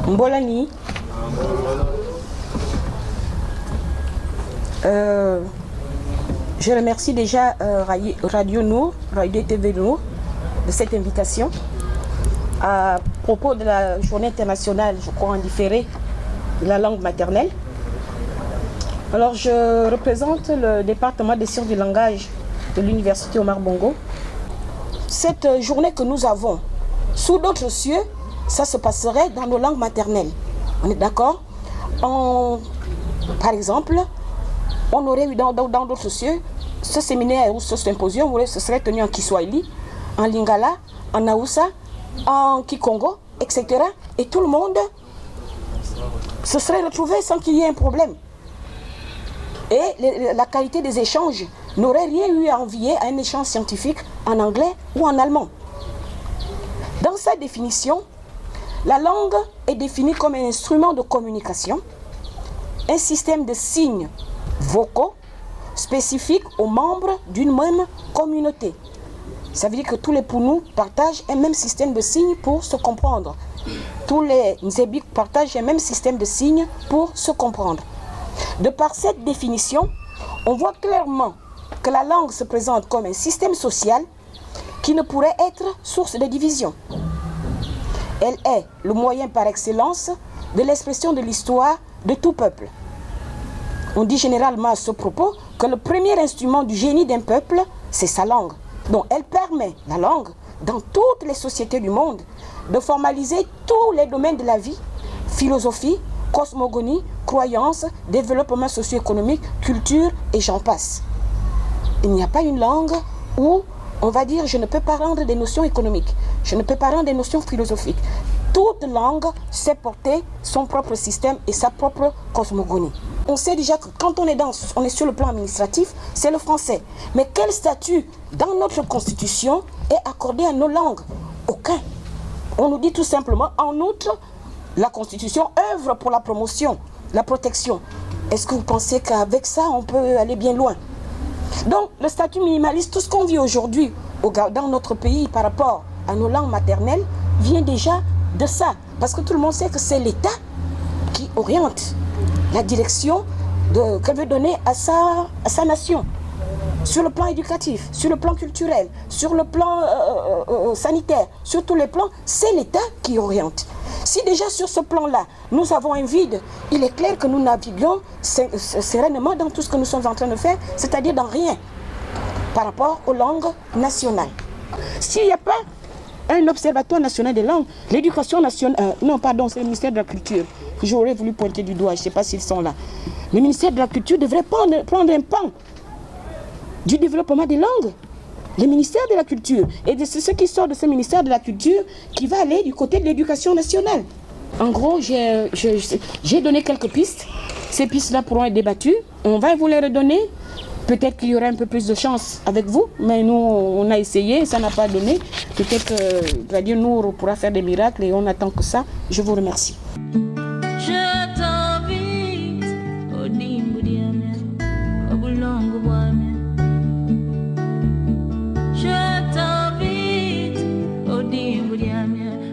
Mbolani. Je remercie déjà Radio Nour, Radio TV Nour, de cette invitation à propos de la journée internationale, je crois, en différé de la langue maternelle. Alors, je représente le département des sciences du langage de l'Université Omar Bongo. Cette journée que nous avons, sous d'autres cieux, ça se passerait dans nos langues maternelles. On est d'accord? Par exemple, on aurait eu dans d'autres cieux, ce séminaire ou ce symposium, ce serait tenu en Kiswahili, en Lingala, en Aoussa, en Kikongo, etc. Et tout le monde se serait retrouvé sans qu'il y ait un problème. Et la qualité des échanges n'aurait rien eu à envier à un échange scientifique en anglais ou en allemand. Dans sa définition, la langue est définie comme un instrument de communication, un système de signes vocaux spécifiques aux membres d'une même communauté. Ça veut dire que tous les Pounous partagent un même système de signes pour se comprendre. Tous les Nzébik partagent un même système de signes pour se comprendre. De par cette définition, on voit clairement que la langue se présente comme un système social qui ne pourrait être source de division. Elle est le moyen par excellence de l'expression de l'histoire de tout peuple. On dit généralement à ce propos que le premier instrument du génie d'un peuple, c'est sa langue. Donc elle permet, la langue, dans toutes les sociétés du monde, de formaliser tous les domaines de la vie, philosophie, cosmogonie, croyance, développement socio-économique, culture et j'en passe. Il n'y a pas une langue où on va dire je ne peux pas rendre des notions économiques, je ne peux pas rendre des notions philosophiques. Toute langue sait porter son propre système et sa propre cosmogonie. On sait déjà que quand on est sur le plan administratif, c'est le français. Mais quel statut dans notre constitution est accordé à nos langues? Aucun. On nous dit tout simplement, en outre, la constitution œuvre pour la promotion, la protection. Est-ce que vous pensez qu'avec ça, on peut aller bien loin? Donc, le statut minimaliste, tout ce qu'on vit aujourd'hui dans notre pays par rapport à nos langues maternelles, vient déjà de ça. Parce que tout le monde sait que c'est l'État qui oriente la direction qu'elle veut donner à sa nation. Sur le plan éducatif, sur le plan culturel, sur le plan sanitaire, sur tous les plans, c'est l'État qui oriente. Si déjà sur ce plan-là, nous avons un vide, il est clair que nous naviguons sereinement dans tout ce que nous sommes en train de faire, c'est-à-dire dans rien par rapport aux langues nationales. S'il n'y a pas un observatoire national des langues, l'éducation nationale, non pardon, c'est le ministère de la Culture, j'aurais voulu pointer du doigt, je ne sais pas s'ils sont là. Le ministère de la Culture devrait prendre un pan du développement des langues. Le ministère de la Culture. Et c'est ce qui sort de ce ministère de la Culture qui va aller du côté de l'éducation nationale. En gros, j'ai donné quelques pistes. Ces pistes-là pourront être débattues. On va vous les redonner. Peut-être qu'il y aura un peu plus de chance avec vous, mais nous, on a essayé, ça n'a pas donné. Peut-être que Radio Nour pourra faire des miracles et on attend que ça. Je vous remercie. Je t'invite au Dimboudiamien.